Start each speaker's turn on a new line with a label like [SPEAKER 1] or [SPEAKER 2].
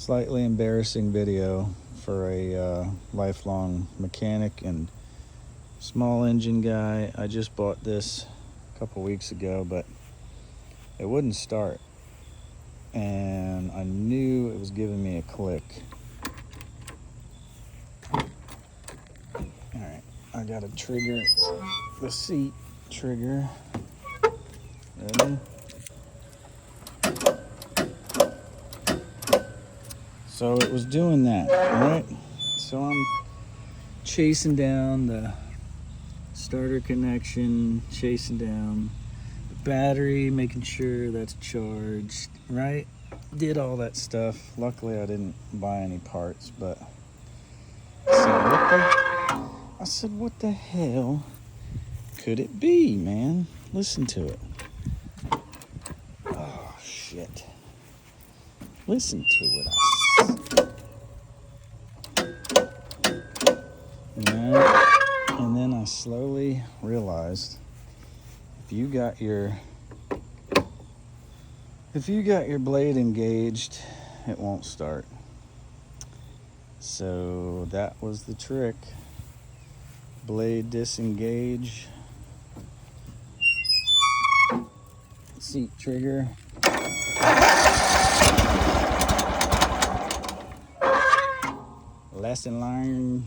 [SPEAKER 1] Slightly embarrassing video for a lifelong mechanic and small engine guy. I just bought this a couple weeks ago, but it wouldn't start, and I knew it was giving me a click. Alright, I gotta trigger the seat trigger. Ready? So it was doing that, right? So I'm chasing down the starter connection, chasing down the battery, making sure that's charged, right? Did all that stuff. Luckily I didn't buy any parts, but I said, what the hell could it be, man? Listen to it. Oh, shit. Listen to it, and then I slowly realized if you got your blade engaged, it won't start. So that was the trick. Blade disengage, seat trigger. Lesson learned.